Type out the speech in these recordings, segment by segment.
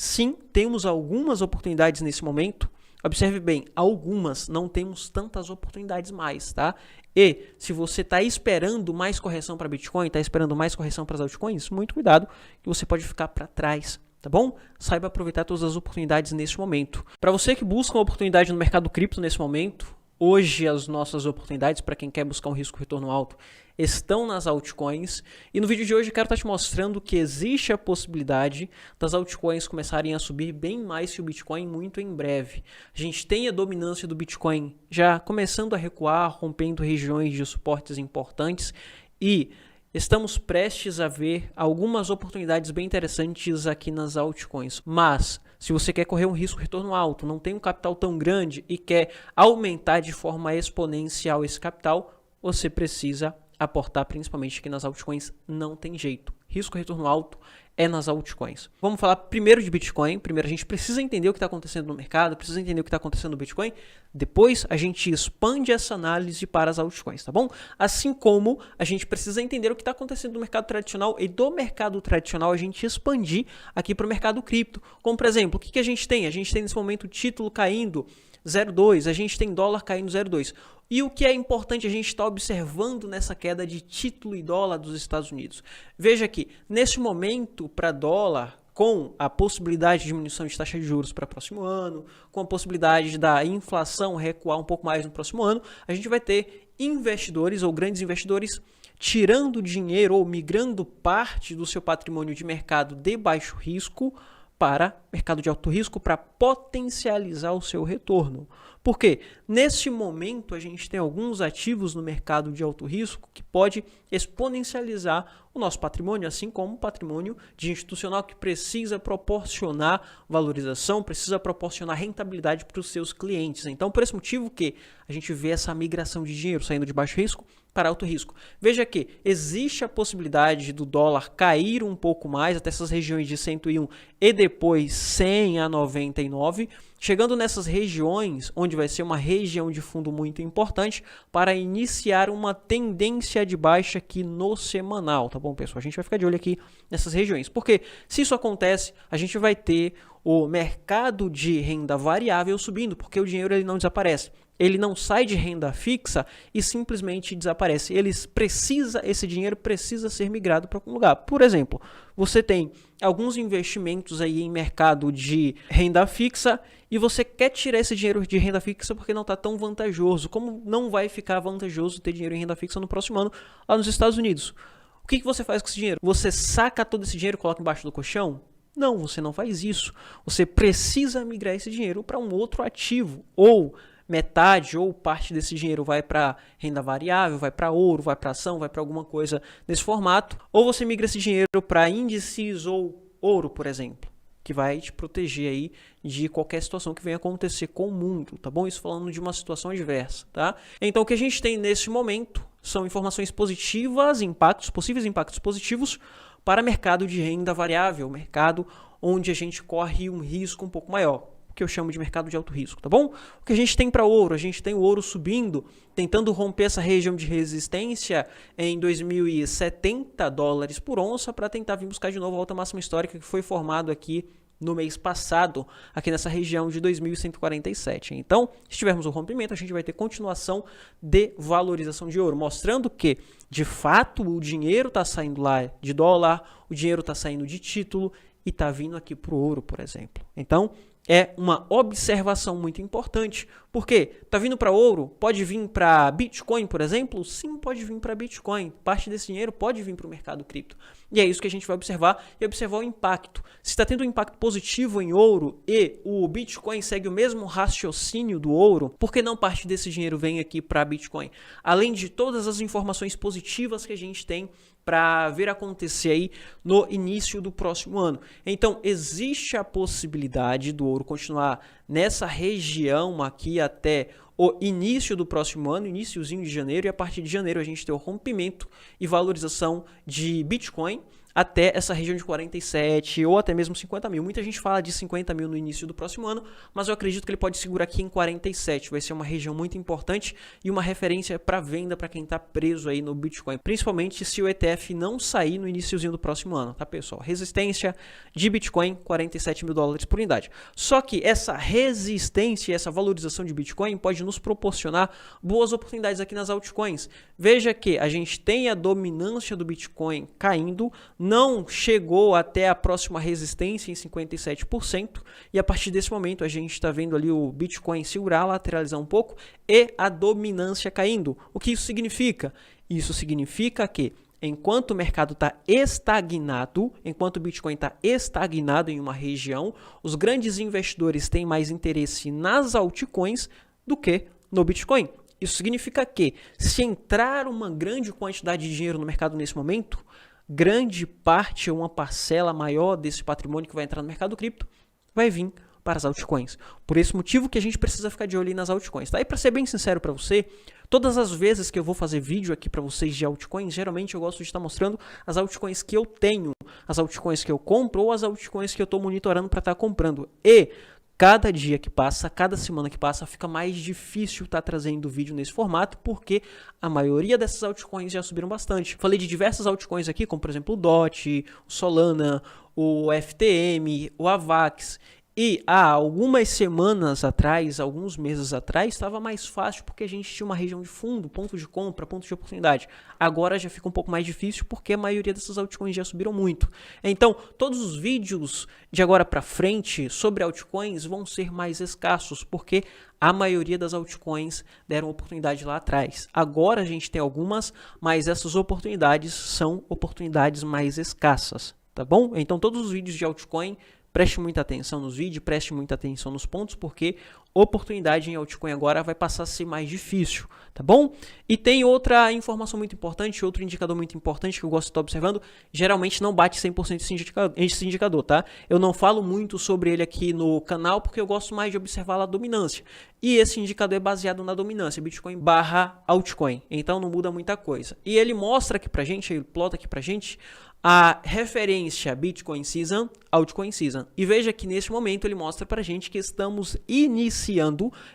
Sim, temos algumas oportunidades nesse momento. Observe bem, algumas, não temos tantas oportunidades mais, tá? E se você está esperando mais correção para Bitcoin, está esperando mais correção para as altcoins, muito cuidado que você pode ficar para trás, tá bom? Saiba aproveitar todas as oportunidades nesse momento. Para você que busca uma oportunidade no mercado cripto nesse momento, hoje as nossas oportunidades para quem quer buscar um risco-retorno alto estão nas altcoins, e no vídeo de hoje eu quero estar te mostrando que existe a possibilidade das altcoins começarem a subir bem mais que o Bitcoin muito em breve. A gente tem a dominância do Bitcoin já começando a recuar, rompendo regiões de suportes importantes, e estamos prestes a ver algumas oportunidades bem interessantes aqui nas altcoins. Mas se você quer correr um risco-retorno alto, não tem um capital tão grande e quer aumentar de forma exponencial esse capital, você precisa aportar principalmente aqui nas altcoins. Não tem jeito. Risco-retorno alto é nas altcoins. Vamos falar primeiro de Bitcoin. Primeiro a gente precisa entender o que está acontecendo no mercado, precisa entender o que está acontecendo no Bitcoin. Depois a gente expande essa análise para as altcoins, tá bom? Assim como a gente precisa entender o que está acontecendo no mercado tradicional, e do mercado tradicional a gente expandir aqui para o mercado cripto. Como por exemplo, o que a gente tem? A gente tem nesse momento o título caindo 0,2, a gente tem dólar caindo 0,2. E o que é importante a gente está observando nessa queda de título e dólar dos Estados Unidos? Veja aqui, nesse momento para dólar, com a possibilidade de diminuição de taxa de juros para o próximo ano, com a possibilidade da inflação recuar um pouco mais no próximo ano, a gente vai ter investidores ou grandes investidores tirando dinheiro ou migrando parte do seu patrimônio de mercado de baixo risco para mercado de alto risco para potencializar o seu retorno. Por quê? Nesse momento a gente tem alguns ativos no mercado de alto risco que pode exponencializar o nosso patrimônio, assim como o patrimônio de institucional que precisa proporcionar valorização, precisa proporcionar rentabilidade para os seus clientes. Então, por esse motivo que a gente vê essa migração de dinheiro saindo de baixo risco para alto risco. Veja que existe a possibilidade do dólar cair um pouco mais até essas regiões de 101 e depois 100 a 99, chegando nessas regiões onde vai ser uma região de fundo muito importante para iniciar uma tendência de baixa aqui no semanal, tá bom, pessoal? A gente vai ficar de olho aqui nessas regiões, porque se isso acontece, a gente vai ter o mercado de renda variável subindo, porque o dinheiro ele não desaparece. Ele não sai de renda fixa e simplesmente desaparece. Esse dinheiro precisa ser migrado para algum lugar. Por exemplo, você tem alguns investimentos aí em mercado de renda fixa e você quer tirar esse dinheiro de renda fixa porque não está tão vantajoso. Como não vai ficar vantajoso ter dinheiro em renda fixa no próximo ano lá nos Estados Unidos? O que você faz com esse dinheiro? Você saca todo esse dinheiro e coloca embaixo do colchão? Não, você não faz isso. Você precisa migrar esse dinheiro para um outro ativo, ou metade ou parte desse dinheiro vai para renda variável, vai para ouro, vai para ação, vai para alguma coisa nesse formato, ou você migra esse dinheiro para índices ou ouro, por exemplo, que vai te proteger aí de qualquer situação que venha acontecer com o mundo, tá bom? Isso falando de uma situação adversa, tá? Então o que a gente tem nesse momento são informações positivas, possíveis impactos positivos para mercado de renda variável, mercado onde a gente corre um risco um pouco maior, que eu chamo de mercado de alto risco, tá bom? O que a gente tem para ouro? A gente tem o ouro subindo, tentando romper essa região de resistência em 2.070 dólares por onça para tentar vir buscar de novo a alta máxima histórica que foi formado aqui no mês passado, aqui nessa região de 2.147. Então, se tivermos o rompimento, a gente vai ter continuação de valorização de ouro, mostrando que, de fato, o dinheiro está saindo lá de dólar, o dinheiro está saindo de título e está vindo aqui para o ouro, por exemplo. Então, é uma observação muito importante, porque está vindo para ouro, pode vir para Bitcoin, por exemplo? Sim, pode vir para Bitcoin. Parte desse dinheiro pode vir para o mercado cripto. E é isso que a gente vai observar e observar o impacto. Se está tendo um impacto positivo em ouro e o Bitcoin segue o mesmo raciocínio do ouro, por que não parte desse dinheiro vem aqui para Bitcoin? Além de todas as informações positivas que a gente tem para ver acontecer aí no início do próximo ano. Então, existe a possibilidade do ouro continuar nessa região aqui até o início do próximo ano, iniciozinho de janeiro, e a partir de janeiro a gente tem o rompimento e valorização de Bitcoin até essa região de 47 ou até mesmo 50 mil. Muita gente fala de 50 mil no início do próximo ano, mas eu acredito que ele pode segurar aqui em 47. Vai ser uma região muito importante e uma referência para venda para quem está preso aí no Bitcoin, principalmente se o ETF não sair no iniciozinho do próximo ano, tá, pessoal? Resistência de Bitcoin, 47 mil dólares por unidade. Só que essa resistência e essa valorização de Bitcoin pode nos proporcionar boas oportunidades aqui nas altcoins. Veja que a gente tem a dominância do Bitcoin caindo, não chegou até a próxima resistência em 57%, e a partir desse momento a gente está vendo ali o Bitcoin segurar, lateralizar um pouco e a dominância caindo. O que isso significa? Isso significa que enquanto o mercado está estagnado, enquanto o Bitcoin está estagnado em uma região, os grandes investidores têm mais interesse nas altcoins do que no Bitcoin. Isso significa que se entrar uma grande quantidade de dinheiro no mercado nesse momento, grande parte ou uma parcela maior desse patrimônio que vai entrar no mercado cripto vai vir para as altcoins. Por esse motivo que a gente precisa ficar de olho nas altcoins. Tá? E para ser bem sincero para você, todas as vezes que eu vou fazer vídeo aqui para vocês de altcoins, geralmente eu gosto de estar mostrando as altcoins que eu tenho, as altcoins que eu compro ou as altcoins que eu estou monitorando para estar comprando. E cada dia que passa, cada semana que passa, fica mais difícil estar trazendo vídeo nesse formato, porque a maioria dessas altcoins já subiram bastante. Falei de diversas altcoins aqui, como por exemplo o DOT, o Solana, o FTM, o AVAX. E há algumas semanas atrás, alguns meses atrás, estava mais fácil porque a gente tinha uma região de fundo, ponto de compra, ponto de oportunidade. Agora já fica um pouco mais difícil porque a maioria dessas altcoins já subiram muito. Então, todos os vídeos de agora para frente sobre altcoins vão ser mais escassos porque a maioria das altcoins deram oportunidade lá atrás. Agora a gente tem algumas, mas essas oportunidades são oportunidades mais escassas, tá bom? Então, todos os vídeos de altcoin, preste muita atenção nos vídeos, preste muita atenção nos pontos, porque oportunidade em altcoin agora vai passar a ser mais difícil, tá bom? E tem outra informação muito importante, outro indicador muito importante que eu gosto de estar observando, geralmente não bate 100% esse indicador, tá? Eu não falo muito sobre ele aqui no canal, porque eu gosto mais de observar a dominância. E esse indicador é baseado na dominância, Bitcoin barra altcoin, então não muda muita coisa. E ele mostra aqui pra gente, ele plota aqui pra gente, a referência Bitcoin Season, Altcoin Season. E veja que nesse momento ele mostra pra gente que estamos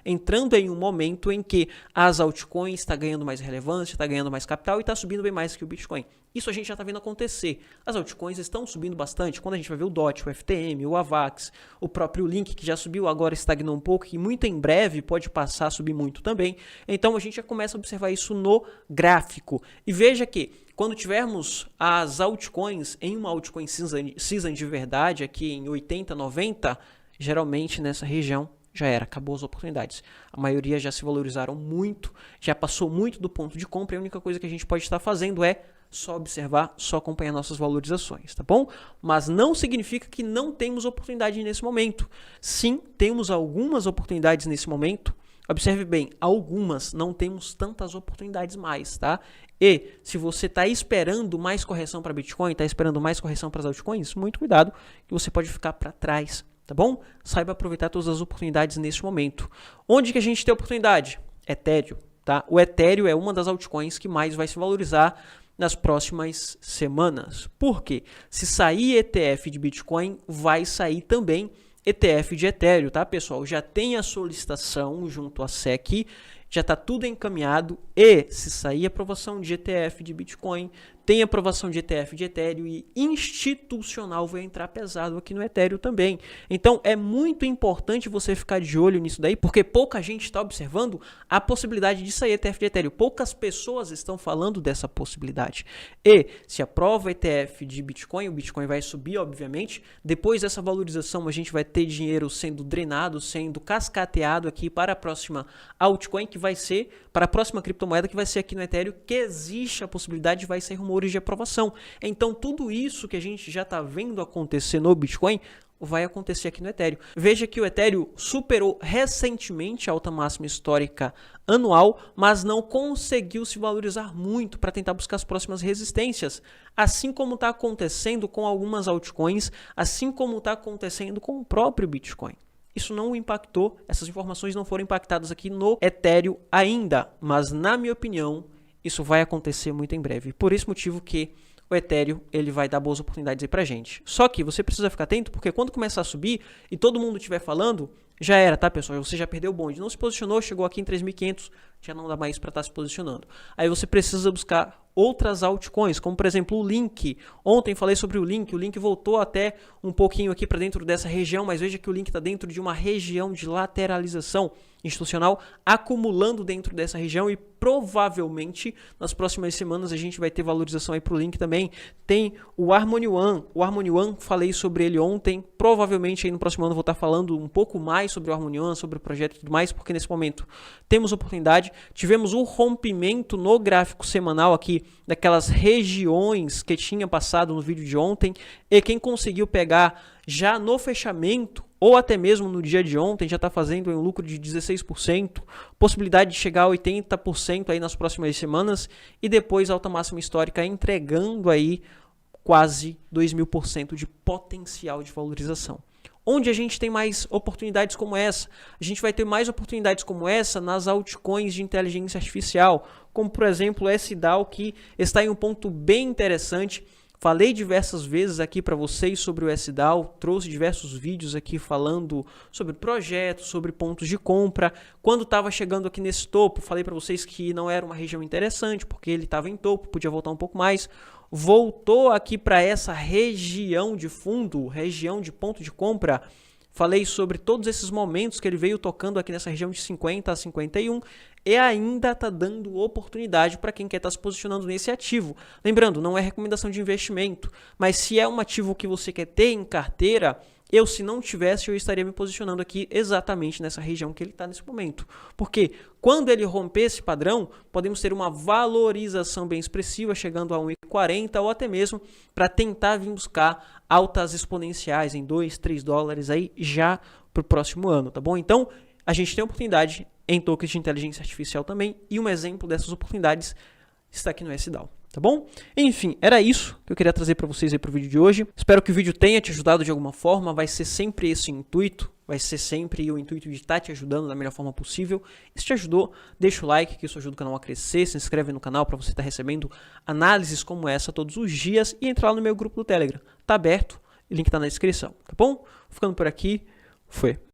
entrando em um momento em que as altcoins estão ganhando mais relevância, está ganhando mais capital e está subindo bem mais que o Bitcoin. Isso a gente já está vendo acontecer. As altcoins estão subindo bastante. Quando a gente vai ver o DOT, o FTM, o AVAX, o próprio Link, que já subiu, agora estagnou um pouco e muito em breve pode passar a subir muito também. Então a gente já começa a observar isso no gráfico. E veja que quando tivermos as altcoins em uma altcoin season de verdade, aqui em 80, 90, geralmente nessa região já era, acabou as oportunidades. A maioria já se valorizaram muito, já passou muito do ponto de compra e a única coisa que a gente pode estar fazendo é só observar, só acompanhar nossas valorizações, tá bom? Mas não significa que não temos oportunidade nesse momento. Sim, temos algumas oportunidades nesse momento. Observe bem, algumas, não temos tantas oportunidades mais, tá? E se você está esperando mais correção para Bitcoin, está esperando mais correção para as altcoins, muito cuidado que você pode ficar para trás, tá bom? Saiba aproveitar todas as oportunidades nesse momento. Onde que a gente tem oportunidade? Ethereum, tá? O Ethereum é uma das altcoins que mais vai se valorizar nas próximas semanas. Por quê? Se sair ETF de Bitcoin, vai sair também ETF de Ethereum, tá, pessoal? Já tem a solicitação junto à SEC, já está tudo encaminhado e se sair aprovação de ETF de Bitcoin, tem aprovação de ETF de Ethereum e institucional vai entrar pesado aqui no Ethereum também. Então é muito importante você ficar de olho nisso daí, porque pouca gente está observando a possibilidade de sair ETF de Ethereum. Poucas pessoas estão falando dessa possibilidade. E se aprova ETF de Bitcoin, o Bitcoin vai subir, obviamente. Depois dessa valorização, a gente vai ter dinheiro sendo drenado, sendo cascateado aqui para a próxima altcoin, que vai ser, para a próxima criptomoeda que vai ser aqui no Ethereum, que existe a possibilidade, vai ser rumores de aprovação. Então tudo isso que a gente já está vendo acontecer no Bitcoin vai acontecer aqui no Ethereum. Veja que o Ethereum superou recentemente a alta máxima histórica anual, mas não conseguiu se valorizar muito para tentar buscar as próximas resistências, assim como está acontecendo com algumas altcoins, assim como está acontecendo com o próprio Bitcoin. Isso não impactou, essas informações não foram impactadas aqui no Ethereum ainda, mas na minha opinião, isso vai acontecer muito em breve. Por esse motivo que o Ethereum ele vai dar boas oportunidades aí pra gente. Só que você precisa ficar atento, porque quando começar a subir e todo mundo estiver falando, já era, tá, pessoal? Você já perdeu o bonde. Não se posicionou, chegou aqui em 3.500, já não dá mais para estar se posicionando. Aí você precisa buscar outras altcoins, como por exemplo o Link. Ontem falei sobre o Link voltou até um pouquinho aqui para dentro dessa região, mas veja que o Link está dentro de uma região de lateralização institucional, acumulando dentro dessa região e provavelmente nas próximas semanas a gente vai ter valorização aí para o Link também. Tem o Harmony One, falei sobre ele ontem, provavelmente aí no próximo ano vou estar falando um pouco mais sobre o Harmony One, sobre o projeto e tudo mais, porque nesse momento temos oportunidade. Tivemos um rompimento no gráfico semanal aqui daquelas regiões que tinha passado no vídeo de ontem, e quem conseguiu pegar já no fechamento ou até mesmo no dia de ontem já está fazendo um lucro de 16%, possibilidade de chegar a 80% aí nas próximas semanas e depois alta máxima histórica entregando aí quase 2.000% de potencial de valorização. Onde a gente tem mais oportunidades como essa? A gente vai ter mais oportunidades como essa nas altcoins de inteligência artificial, como por exemplo o SDAO, que está em um ponto bem interessante. Falei diversas vezes aqui para vocês sobre o SDAO, trouxe diversos vídeos aqui falando sobre projetos, sobre pontos de compra. Quando estava chegando aqui nesse topo, falei para vocês que não era uma região interessante, porque ele estava em topo, podia voltar um pouco mais. Voltou aqui para essa região de fundo, região de ponto de compra. Falei sobre todos esses momentos que ele veio tocando aqui nessa região de 50 a 51 e ainda está dando oportunidade para quem quer estar se posicionando nesse ativo. Lembrando, não é recomendação de investimento, mas se é um ativo que você quer ter em carteira, eu, se não tivesse, eu estaria me posicionando aqui exatamente nessa região que ele está nesse momento. Porque quando ele romper esse padrão, podemos ter uma valorização bem expressiva, chegando a 1,40 ou até mesmo para tentar vir buscar altas exponenciais em 2, 3 dólares aí já para o próximo ano, tá bom? Então, a gente tem oportunidade em tokens de inteligência artificial também, e um exemplo dessas oportunidades está aqui no SDAO. Tá bom? Enfim, era isso que eu queria trazer para vocês aí pro vídeo de hoje. Espero que o vídeo tenha te ajudado de alguma forma. Vai ser sempre esse o intuito. Vai ser sempre o intuito de estar te ajudando da melhor forma possível. E se te ajudou, deixa o like, que isso ajuda o canal a crescer. Se inscreve no canal para você estar recebendo análises como essa todos os dias. E entrar lá no meu grupo do Telegram. Tá aberto, o link tá na descrição. Tá bom? Ficando por aqui. Foi.